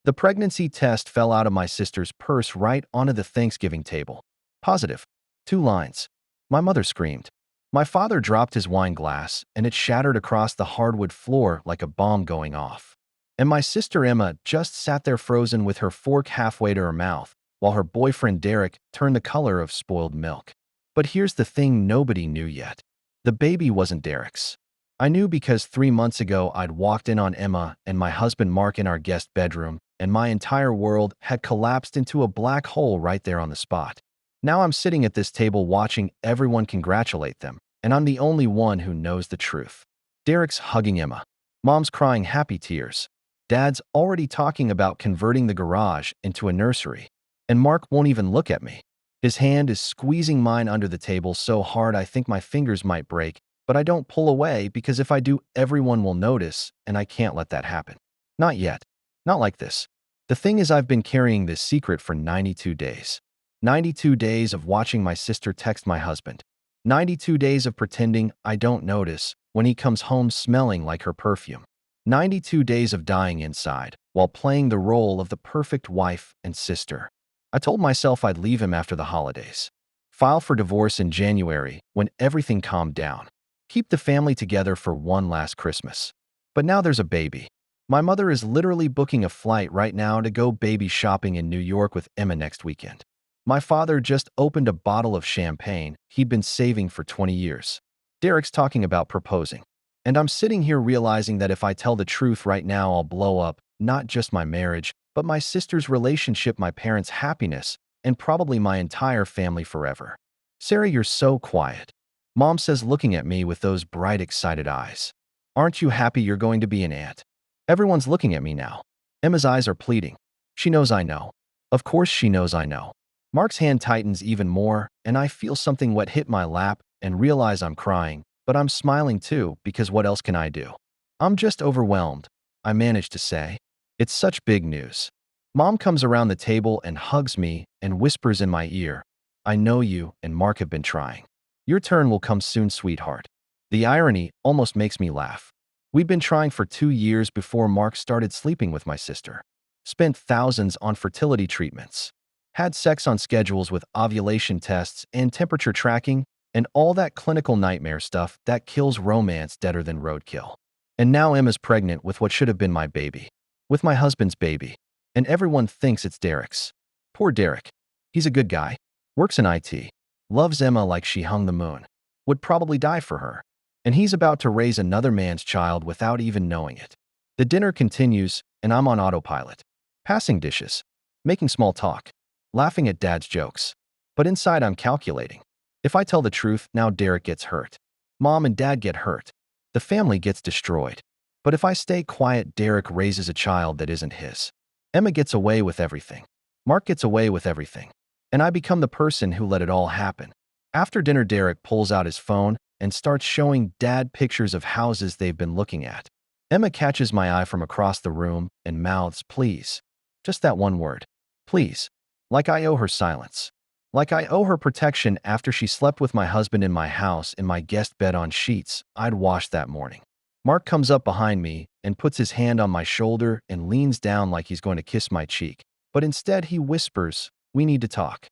The pregnancy test fell out of my sister's purse right onto the Thanksgiving table. Positive. 2 lines. My mother screamed. My father dropped his wine glass, and it shattered across the hardwood floor like a bomb going off. And my sister Emma just sat there frozen with her fork halfway to her mouth, while her boyfriend Derek turned the color of spoiled milk. But here's the thing nobody knew yet. The baby wasn't Derek's. I knew because 3 months ago I'd walked in on Emma and my husband Mark in our guest bedroom, and my entire world had collapsed into a black hole right there on the spot. Now I'm sitting at this table watching everyone congratulate them, and I'm the only one who knows the truth. Derek's hugging Emma. Mom's crying happy tears. Dad's already talking about converting the garage into a nursery. And Mark won't even look at me. His hand is squeezing mine under the table so hard I think my fingers might break, but I don't pull away because if I do, everyone will notice, and I can't let that happen. Not yet. Not like this. The thing is, I've been carrying this secret for 92 days. 92 days of watching my sister text my husband. 92 days of pretending I don't notice when he comes home smelling like her perfume. 92 days of dying inside while playing the role of the perfect wife and sister. I told myself I'd leave him after the holidays. File for divorce in January when everything calmed down. Keep the family together for one last Christmas. But now there's a baby. My mother is literally booking a flight right now to go baby shopping in New York with Emma next weekend. My father just opened a bottle of champagne he'd been saving for 20 years. Derek's talking about proposing. And I'm sitting here realizing that if I tell the truth right now, I'll blow up not just my marriage, but my sister's relationship, my parents' happiness, and probably my entire family forever. Sarah, you're so quiet. Mom says, looking at me with those bright, excited eyes. Aren't you happy you're going to be an aunt? Everyone's looking at me now. Emma's eyes are pleading. She knows I know. Of course she knows I know. Mark's hand tightens even more, and I feel something wet hit my lap and realize I'm crying, but I'm smiling too because what else can I do? I'm just overwhelmed, I manage to say. It's such big news. Mom comes around the table and hugs me and whispers in my ear, I know you and Mark have been trying. Your turn will come soon, sweetheart. The irony almost makes me laugh. We'd been trying for 2 years before Mark started sleeping with my sister. Spent thousands on fertility treatments. Had sex on schedules with ovulation tests and temperature tracking and all that clinical nightmare stuff that kills romance deader than roadkill. And now Emma's pregnant with what should have been my baby. With my husband's baby. And everyone thinks it's Derek's. Poor Derek. He's a good guy. Works in IT. Loves Emma like she hung the moon. Would probably die for her. And he's about to raise another man's child without even knowing it. The dinner continues, and I'm on autopilot. Passing dishes. Making small talk. Laughing at Dad's jokes. But inside I'm calculating. If I tell the truth, now Derek gets hurt. Mom and Dad get hurt. The family gets destroyed. But if I stay quiet, Derek raises a child that isn't his. Emma gets away with everything. Mark gets away with everything. And I become the person who let it all happen. After dinner, Derek pulls out his phone and starts showing Dad pictures of houses they've been looking at. Emma catches my eye from across the room and mouths, please. Just that one word. Please. Like I owe her silence. Like I owe her protection after she slept with my husband in my house in my guest bed on sheets I'd washed that morning. Mark comes up behind me and puts his hand on my shoulder and leans down like he's going to kiss my cheek. But instead he whispers, we need to talk.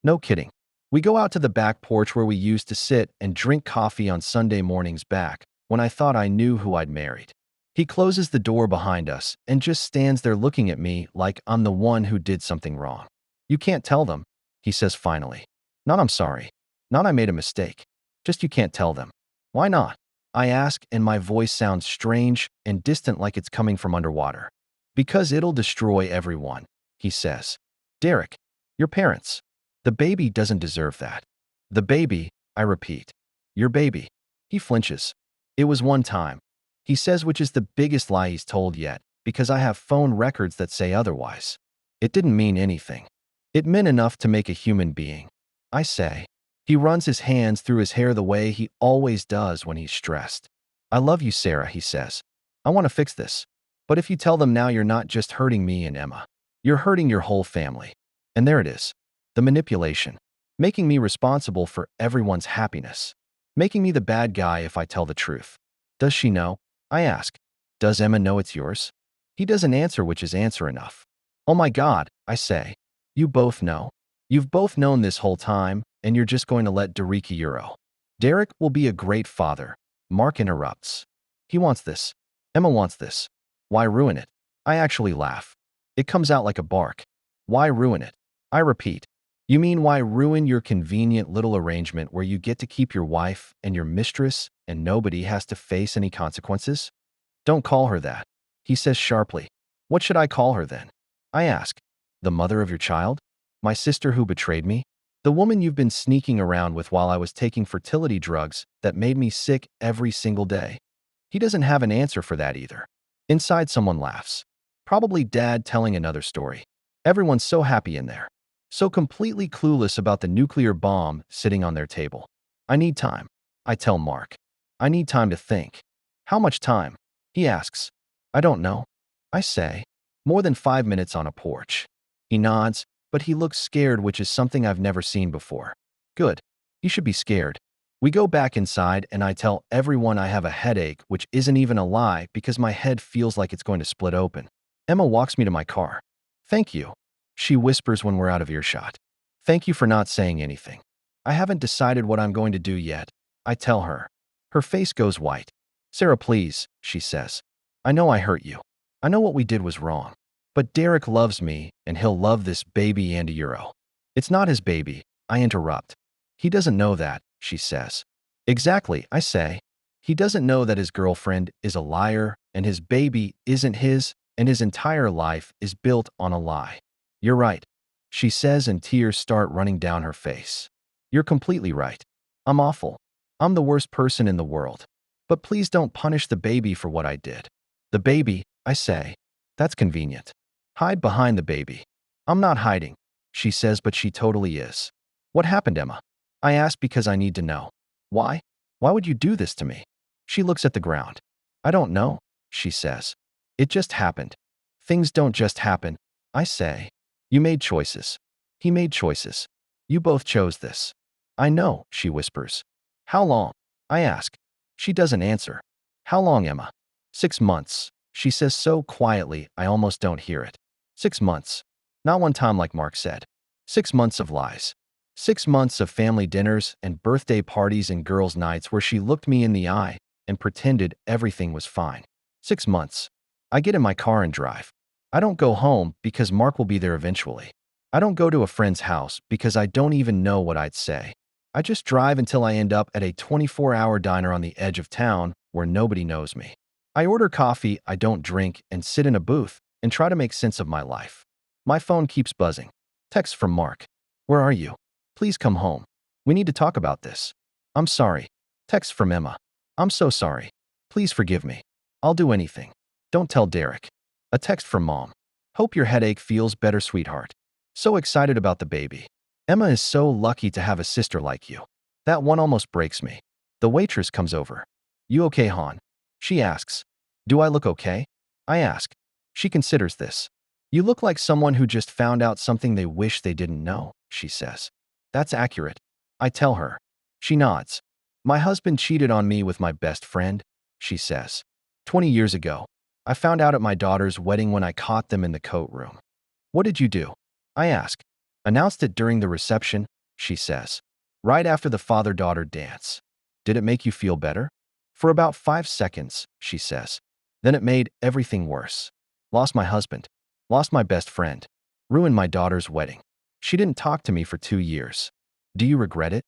No kidding. We go out to the back porch where we used to sit and drink coffee on Sunday mornings back when I thought I knew who I'd married. He closes the door behind us and just stands there looking at me like I'm the one who did something wrong. You can't tell them, he says finally. Not I'm sorry. Not I made a mistake. Just you can't tell them. Why not? I ask, and my voice sounds strange and distant like it's coming from underwater. Because it'll destroy everyone, he says. Derek, your parents. The baby doesn't deserve that. The baby, I repeat. Your baby. He flinches. It was one time. He says, which is the biggest lie he's told yet, because I have phone records that say otherwise. It didn't mean anything. It meant enough to make a human being. I say. He runs his hands through his hair the way he always does when he's stressed. I love you, Sarah, he says. I want to fix this. But if you tell them now, you're not just hurting me and Emma. You're hurting your whole family. And there it is. The manipulation. Making me responsible for everyone's happiness. Making me the bad guy if I tell the truth. Does she know? I ask. Does Emma know it's yours? He doesn't answer, which is answer enough. Oh my God, I say. You both know. You've both known this whole time, and you're just going to let Derek Euro. Derek will be a great father. Mark interrupts. He wants this. Emma wants this. Why ruin it? I actually laugh. It comes out like a bark. Why ruin it? I repeat. You mean why ruin your convenient little arrangement where you get to keep your wife and your mistress and nobody has to face any consequences? Don't call her that, he says sharply. What should I call her then? I ask. The mother of your child? My sister who betrayed me? The woman you've been sneaking around with while I was taking fertility drugs that made me sick every single day? He doesn't have an answer for that either. Inside, someone laughs. Probably Dad telling another story. Everyone's so happy in there. So completely clueless about the nuclear bomb sitting on their table. I need time, I tell Mark. I need time to think. How much time? He asks. I don't know. I say. More than 5 minutes on a porch. He nods, but he looks scared, which is something I've never seen before. Good. He should be scared. We go back inside and I tell everyone I have a headache, which isn't even a lie because my head feels like it's going to split open. Emma walks me to my car. Thank you, she whispers when we're out of earshot. Thank you for not saying anything. I haven't decided what I'm going to do yet, I tell her. Her face goes white. Sarah, please, she says. I know I hurt you. I know what we did was wrong. But Derek loves me, and he'll love this baby and Euro. It's not his baby, I interrupt. He doesn't know that, she says. Exactly, I say. He doesn't know that his girlfriend is a liar, and his baby isn't his, and his entire life is built on a lie. You're right, she says, and tears start running down her face. You're completely right. I'm awful. I'm the worst person in the world. But please don't punish the baby for what I did. The baby, I say. That's convenient. Hide behind the baby. I'm not hiding, she says, but she totally is. What happened, Emma? I ask because I need to know. Why? Why would you do this to me? She looks at the ground. I don't know, she says. It just happened. Things don't just happen, I say. You made choices. He made choices. You both chose this. I know, she whispers. How long? I ask. She doesn't answer. How long, Emma? 6 months, she says so quietly I almost don't hear it. 6 months. Not one time like Mark said. 6 months of lies. 6 months of family dinners and birthday parties and girls' nights where she looked me in the eye and pretended everything was fine. 6 months. I get in my car and drive. I don't go home because Mark will be there eventually. I don't go to a friend's house because I don't even know what I'd say. I just drive until I end up at a 24-hour diner on the edge of town where nobody knows me. I order coffee I don't drink and sit in a booth and try to make sense of my life. My phone keeps buzzing. Text from Mark. Where are you? Please come home. We need to talk about this. I'm sorry. Text from Emma. I'm so sorry. Please forgive me. I'll do anything. Don't tell Derek. A text from Mom. Hope your headache feels better, sweetheart. So excited about the baby. Emma is so lucky to have a sister like you. That one almost breaks me. The waitress comes over. You okay, Han? She asks. Do I look okay? I ask. She considers this. You look like someone who just found out something they wish they didn't know, she says. That's accurate. I tell her. She nods. My husband cheated on me with my best friend, she says. 20 years ago. I found out at my daughter's wedding when I caught them in the coat room. What did you do? I ask. Announced it during the reception, she says. Right after the father-daughter dance. Did it make you feel better? For about 5 seconds, she says. Then it made everything worse. Lost my husband. Lost my best friend. Ruined my daughter's wedding. She didn't talk to me for 2 years. Do you regret it?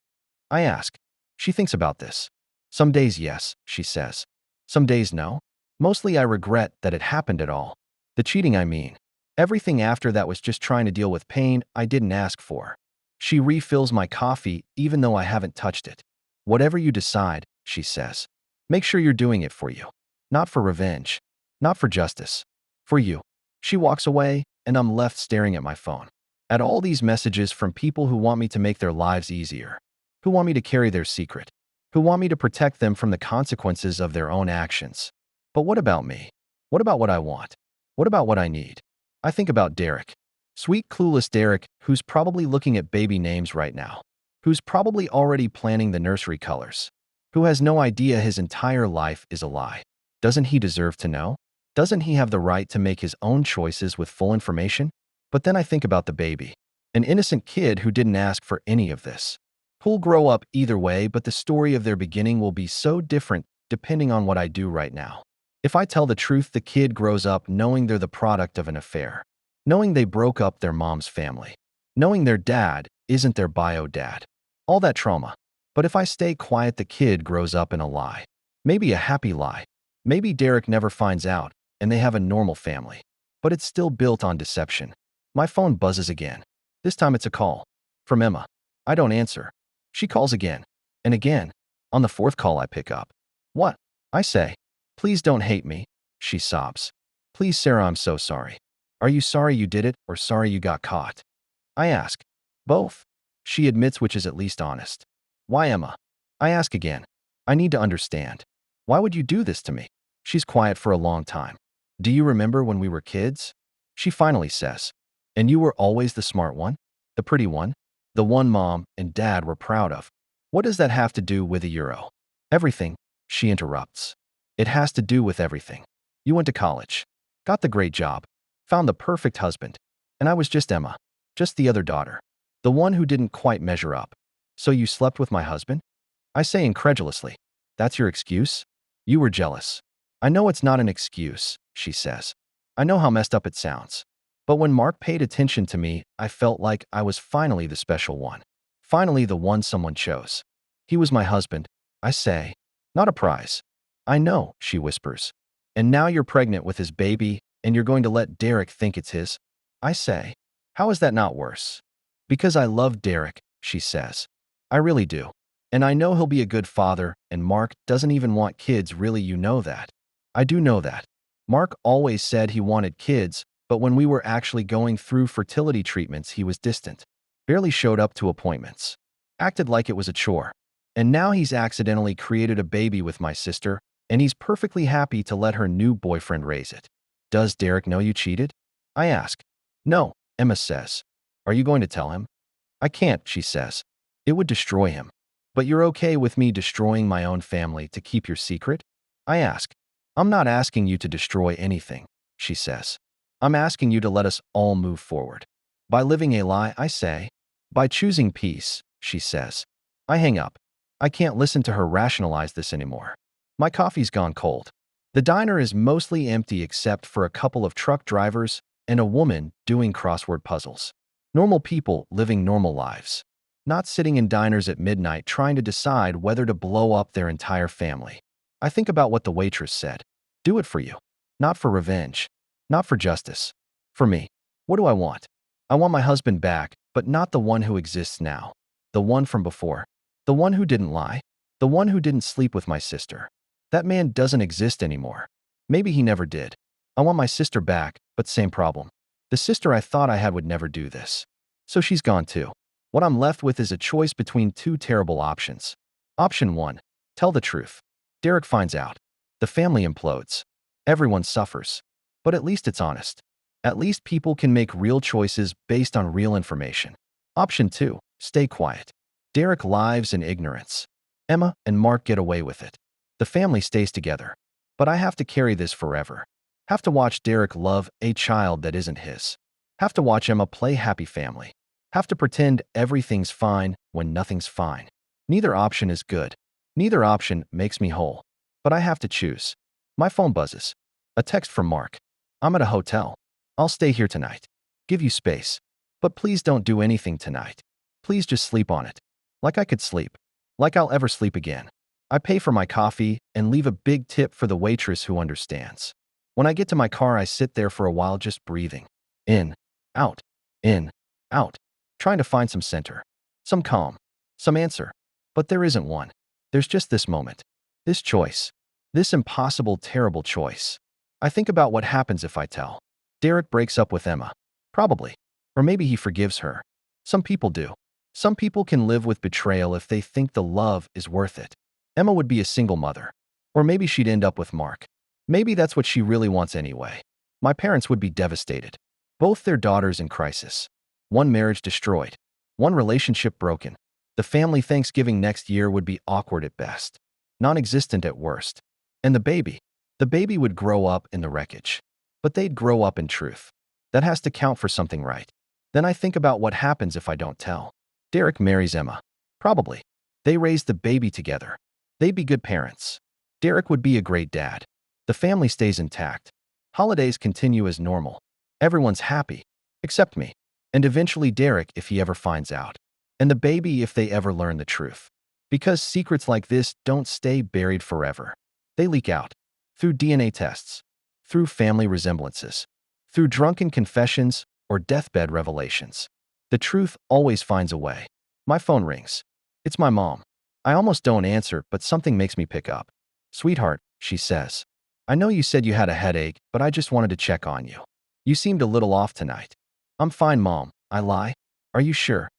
I ask. She thinks about this. Some days yes, she says. Some days no. Mostly I regret that it happened at all. The cheating, I mean. Everything after that was just trying to deal with pain I didn't ask for. She refills my coffee even though I haven't touched it. Whatever you decide, she says. Make sure you're doing it for you. Not for revenge. Not for justice. For you. She walks away, and I'm left staring at my phone. At all these messages from people who want me to make their lives easier. Who want me to carry their secret. Who want me to protect them from the consequences of their own actions. But what about me? What about what I want? What about what I need? I think about Derek. Sweet, clueless Derek, who's probably looking at baby names right now. Who's probably already planning the nursery colors. Who has no idea his entire life is a lie. Doesn't he deserve to know? Doesn't he have the right to make his own choices with full information? But then I think about the baby. An innocent kid who didn't ask for any of this. Who'll grow up either way, but the story of their beginning will be so different depending on what I do right now. If I tell the truth, the kid grows up knowing they're the product of an affair, knowing they broke up their mom's family, knowing their dad isn't their bio dad. All that trauma. But if I stay quiet, the kid grows up in a lie. Maybe a happy lie. Maybe Derek never finds out and they have a normal family. But it's still built on deception. My phone buzzes again. This time it's a call. From Emma. I don't answer. She calls again. And again. On the fourth call I pick up. What? I say. Please don't hate me. She sobs. Please, Sarah, I'm so sorry. Are you sorry you did it or sorry you got caught? I ask. Both. She admits, which is at least honest. Why, Emma? I ask again. I need to understand. Why would you do this to me? She's quiet for a long time. Do you remember when we were kids? She finally says. And you were always the smart one? The pretty one? The one mom and dad were proud of. What does that have to do with a euro? Everything, she interrupts. It has to do with everything. You went to college, got the great job, found the perfect husband, and I was just Emma, just the other daughter, the one who didn't quite measure up. So you slept with my husband? I say incredulously. That's your excuse? You were jealous. I know it's not an excuse, she says. I know how messed up it sounds. But when Mark paid attention to me, I felt like I was finally the special one. Finally the one someone chose. He was my husband, I say. Not a prize. I know, she whispers. And now you're pregnant with his baby, and you're going to let Derek think it's his? I say. How is that not worse? Because I love Derek, she says. I really do. And I know he'll be a good father, and Mark doesn't even want kids, really, you know that. I do know that. Mark always said he wanted kids, but when we were actually going through fertility treatments, he was distant. Barely showed up to appointments. Acted like it was a chore. And now he's accidentally created a baby with my sister, and he's perfectly happy to let her new boyfriend raise it. Does Derek know you cheated? I ask. No, Emma says. Are you going to tell him? I can't, she says. It would destroy him. But you're okay with me destroying my own family to keep your secret? I ask. I'm not asking you to destroy anything, she says. I'm asking you to let us all move forward. By living a lie, I say. By choosing peace, she says. I hang up. I can't listen to her rationalize this anymore. My coffee's gone cold. The diner is mostly empty except for a couple of truck drivers and a woman doing crossword puzzles. Normal people living normal lives. Not sitting in diners at midnight trying to decide whether to blow up their entire family. I think about what the waitress said. Do it for you. Not for revenge. Not for justice. For me. What do I want? I want my husband back, but not the one who exists now. The one from before. The one who didn't lie. The one who didn't sleep with my sister. That man doesn't exist anymore. Maybe he never did. I want my sister back, but same problem. The sister I thought I had would never do this. So she's gone too. What I'm left with is a choice between two terrible options. Option 1. Tell the truth. Derek finds out. The family implodes. Everyone suffers. But at least it's honest. At least people can make real choices based on real information. Option 2. Stay quiet. Derek lives in ignorance. Emma and Mark get away with it. The family stays together. But I have to carry this forever. Have to watch Derek love a child that isn't his. Have to watch Emma play happy family. Have to pretend everything's fine when nothing's fine. Neither option is good. Neither option makes me whole. But I have to choose. My phone buzzes. A text from Mark. I'm at a hotel. I'll stay here tonight. Give you space. But please don't do anything tonight. Please just sleep on it. Like I could sleep. Like I'll ever sleep again. I pay for my coffee and leave a big tip for the waitress who understands. When I get to my car, I sit there for a while just breathing. In, out, trying to find some center, some calm, some answer. But there isn't one. There's just this moment. This choice. This impossible, terrible choice. I think about what happens if I tell. Derek breaks up with Emma. Probably. Or maybe he forgives her. Some people do. Some people can live with betrayal if they think the love is worth it. Emma would be a single mother. Or maybe she'd end up with Mark. Maybe that's what she really wants anyway. My parents would be devastated. Both their daughters in crisis. One marriage destroyed. One relationship broken. The family Thanksgiving next year would be awkward at best. Non-existent at worst. And the baby would grow up in the wreckage. But they'd grow up in truth. That has to count for something, right? Then I think about what happens if I don't tell. Derek marries Emma. Probably. They raise the baby together. They'd be good parents. Derek would be a great dad. The family stays intact. Holidays continue as normal. Everyone's happy. Except me. And eventually Derek if he ever finds out. And the baby if they ever learn the truth. Because secrets like this don't stay buried forever. They leak out. Through DNA tests. Through family resemblances. Through drunken confessions or deathbed revelations. The truth always finds a way. My phone rings. It's my mom. I almost don't answer, but something makes me pick up. "Sweetheart," she says. "I know you said you had a headache, but I just wanted to check on you. You seemed a little off tonight." "I'm fine, Mom," I lie. "Are you sure?"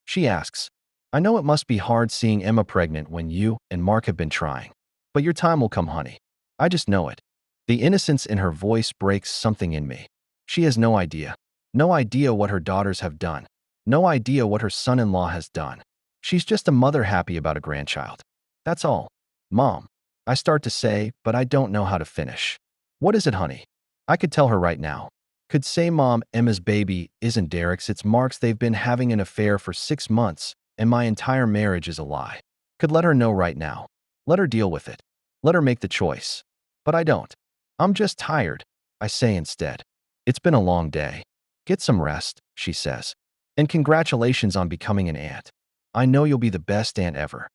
She asks. "I know it must be hard seeing Emma pregnant when you and Mark have been trying. But your time will come, honey. I just know it." The innocence in her voice breaks something in me. She has no idea. No idea what her daughters have done. No idea what her son-in-law has done. She's just a mother happy about a grandchild. That's all. "Mom," I start to say, but I don't know how to finish. "What is it, honey?" I could tell her right now. Could say, "Mom, Emma's baby isn't Derek's, it's Mark's. They've been having an affair for 6 months, and my entire marriage is a lie." Could let her know right now. Let her deal with it. Let her make the choice. But I don't. "I'm just tired," I say instead. "It's been a long day." "Get some rest," she says. "And congratulations on becoming an aunt. I know you'll be the best aunt ever."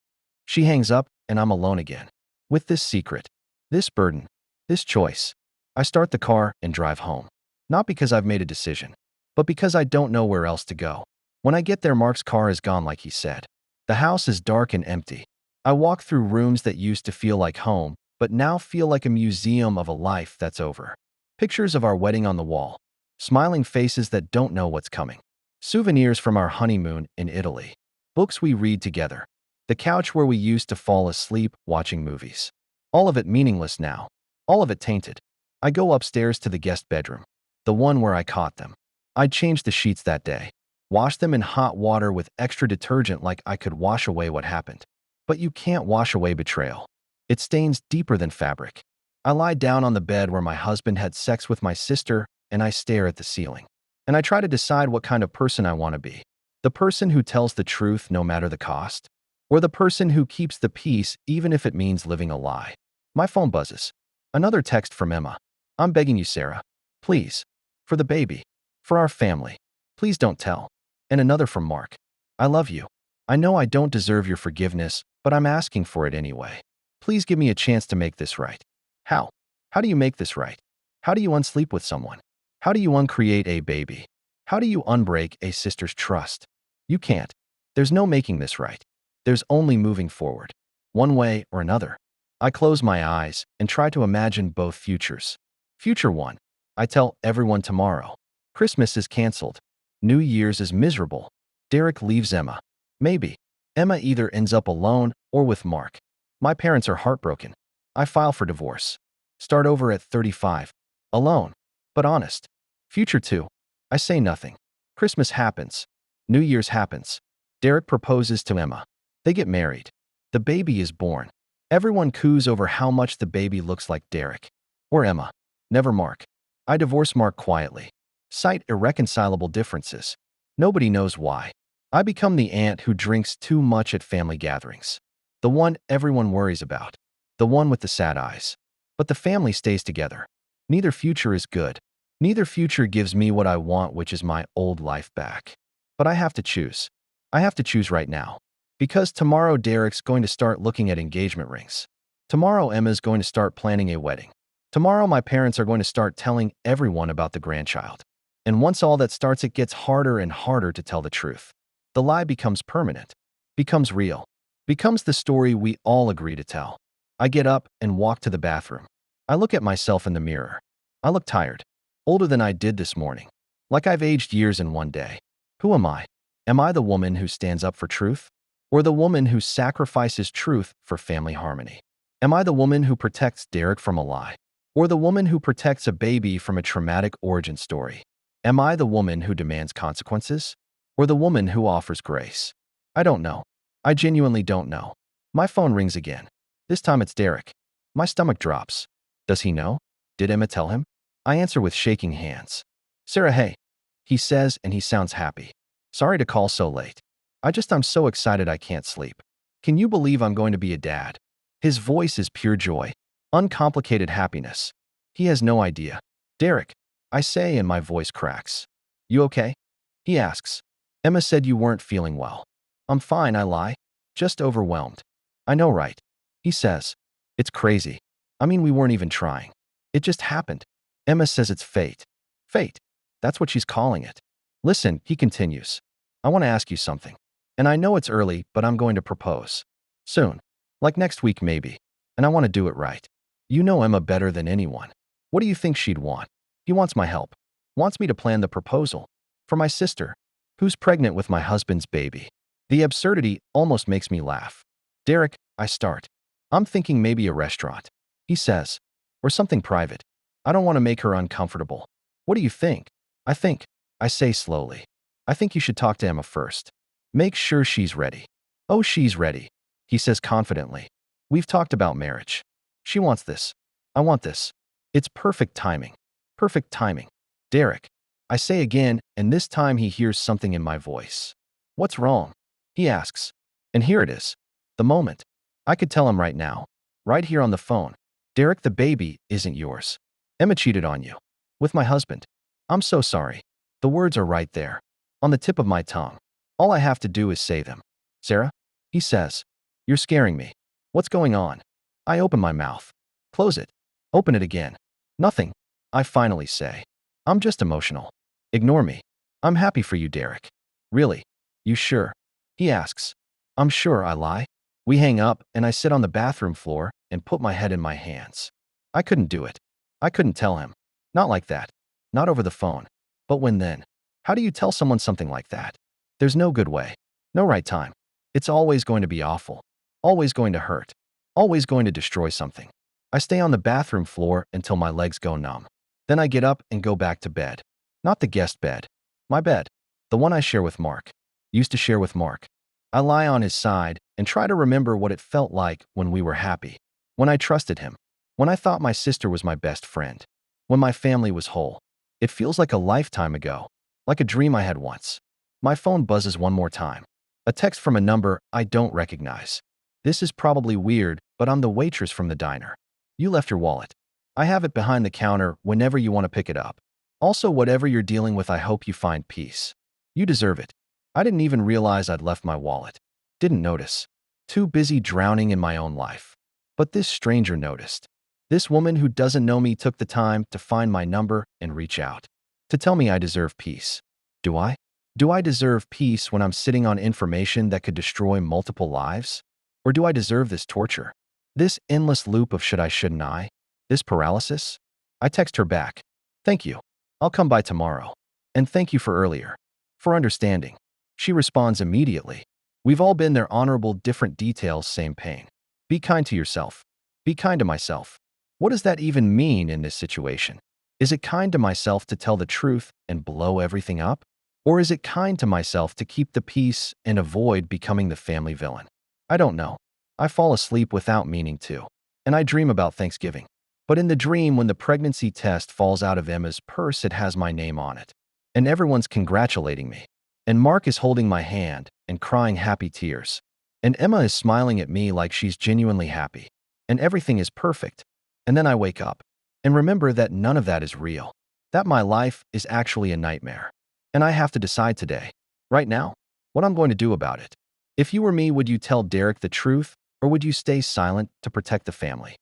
She hangs up, and I'm alone again. With this secret, this burden, this choice. I start the car and drive home. Not because I've made a decision, but because I don't know where else to go. When I get there, Mark's car is gone like he said. The house is dark and empty. I walk through rooms that used to feel like home, but now feel like a museum of a life that's over. Pictures of our wedding on the wall. Smiling faces that don't know what's coming. Souvenirs from our honeymoon in Italy. Books we read together. The couch where we used to fall asleep watching movies. All of it meaningless now. All of it tainted. I go upstairs to the guest bedroom. The one where I caught them. I'd changed the sheets that day. Washed them in hot water with extra detergent like I could wash away what happened. But you can't wash away betrayal. It stains deeper than fabric. I lie down on the bed where my husband had sex with my sister, and I stare at the ceiling. And I try to decide what kind of person I want to be. The person who tells the truth no matter the cost? Or the person who keeps the peace even if it means living a lie? My phone buzzes. Another text from Emma. "I'm begging you, Sarah. Please. For the baby. For our family. Please don't tell." And another from Mark. "I love you. I know I don't deserve your forgiveness, but I'm asking for it anyway. Please give me a chance to make this right." How? How do you make this right? How do you unsleep with someone? How do you uncreate a baby? How do you unbreak a sister's trust? You can't. There's no making this right. There's only moving forward. One way or another. I close my eyes and try to imagine both futures. Future 1. I tell everyone tomorrow. Christmas is canceled. New Year's is miserable. Derek leaves Emma. Maybe. Emma either ends up alone or with Mark. My parents are heartbroken. I file for divorce. Start over at 35. Alone. But honest. Future 2. I say nothing. Christmas happens. New Year's happens. Derek proposes to Emma. They get married. The baby is born. Everyone coos over how much the baby looks like Derek. Or Emma. Never Mark. I divorce Mark quietly. Cite irreconcilable differences. Nobody knows why. I become the aunt who drinks too much at family gatherings. The one everyone worries about. The one with the sad eyes. But the family stays together. Neither future is good. Neither future gives me what I want, which is my old life back. But I have to choose. I have to choose right now. Because tomorrow Derek's going to start looking at engagement rings. Tomorrow Emma's going to start planning a wedding. Tomorrow my parents are going to start telling everyone about the grandchild. And once all that starts, it gets harder and harder to tell the truth. The lie becomes permanent. Becomes real. Becomes the story we all agree to tell. I get up and walk to the bathroom. I look at myself in the mirror. I look tired. Older than I did this morning. Like I've aged years in one day. Who am I? Am I the woman who stands up for truth? Or the woman who sacrifices truth for family harmony? Am I the woman who protects Derek from a lie? Or the woman who protects a baby from a traumatic origin story? Am I the woman who demands consequences? Or the woman who offers grace? I don't know. I genuinely don't know. My phone rings again. This time it's Derek. My stomach drops. Does he know? Did Emma tell him? I answer with shaking hands. Sarah, hey, he says, and he sounds happy. Sorry to call so late. I'm so excited I can't sleep. Can you believe I'm going to be a dad? His voice is pure joy, uncomplicated happiness. He has no idea. Derek, I say, and my voice cracks. You okay? He asks. Emma said you weren't feeling well. I'm fine, I lie. Just overwhelmed. I know, right? He says. It's crazy. I mean, we weren't even trying. It just happened. Emma says it's fate. Fate. That's what she's calling it. Listen, he continues. I want to ask you something. And I know it's early, but I'm going to propose. Soon. Like next week, maybe. And I want to do it right. You know Emma better than anyone. What do you think she'd want? He wants my help. Wants me to plan the proposal. For my sister, who's pregnant with my husband's baby. The absurdity almost makes me laugh. Derek, I start. I'm thinking maybe a restaurant. He says. Or something private. I don't want to make her uncomfortable. What do you think? I say slowly. I think you should talk to Emma first. Make sure she's ready. Oh, she's ready. He says confidently. We've talked about marriage. She wants this. I want this. It's perfect timing. Perfect timing. Derek. I say again, and this time he hears something in my voice. What's wrong? He asks. And here it is. The moment. I could tell him right now. Right here on the phone. Derek, the baby isn't yours. Emma cheated on you. With my husband. I'm so sorry. The words are right there. On the tip of my tongue. All I have to do is say them. Sarah? He says. You're scaring me. What's going on? I open my mouth. Close it. Open it again. Nothing. I finally say. I'm just emotional. Ignore me. I'm happy for you, Derek. Really? You sure? He asks. I'm sure, I lie. We hang up, and I sit on the bathroom floor and put my head in my hands. I couldn't do it. I couldn't tell him. Not like that. Not over the phone. But when then? How do you tell someone something like that? There's no good way. No right time. It's always going to be awful. Always going to hurt. Always going to destroy something. I stay on the bathroom floor until my legs go numb. Then I get up and go back to bed. Not the guest bed. My bed. The one I share with Mark. Used to share with Mark. I lie on his side and try to remember what it felt like when we were happy. When I trusted him. When I thought my sister was my best friend. When my family was whole. It feels like a lifetime ago. Like a dream I had once. My phone buzzes one more time. A text from a number I don't recognize. This is probably weird, but I'm the waitress from the diner. You left your wallet. I have it behind the counter whenever you want to pick it up. Also, whatever you're dealing with, I hope you find peace. You deserve it. I didn't even realize I'd left my wallet. Didn't notice. Too busy drowning in my own life. But this stranger noticed. This woman who doesn't know me took the time to find my number and reach out. To tell me I deserve peace. Do I? Do I deserve peace when I'm sitting on information that could destroy multiple lives? Or do I deserve this torture? This endless loop of should I, shouldn't I? This paralysis? I text her back. Thank you. I'll come by tomorrow. And thank you for earlier. For understanding. She responds immediately. We've all been there, honorable, different details, same pain. Be kind to yourself. Be kind to myself. What does that even mean in this situation? Is it kind to myself to tell the truth and blow everything up? Or is it kind to myself to keep the peace and avoid becoming the family villain? I don't know. I fall asleep without meaning to. And I dream about Thanksgiving. But in the dream, when the pregnancy test falls out of Emma's purse, it has my name on it. And everyone's congratulating me. And Mark is holding my hand and crying happy tears. And Emma is smiling at me like she's genuinely happy. And everything is perfect. And then I wake up and remember that none of that is real. That my life is actually a nightmare. And I have to decide today, right now, what I'm going to do about it. If you were me, would you tell Derek the truth, or would you stay silent to protect the family?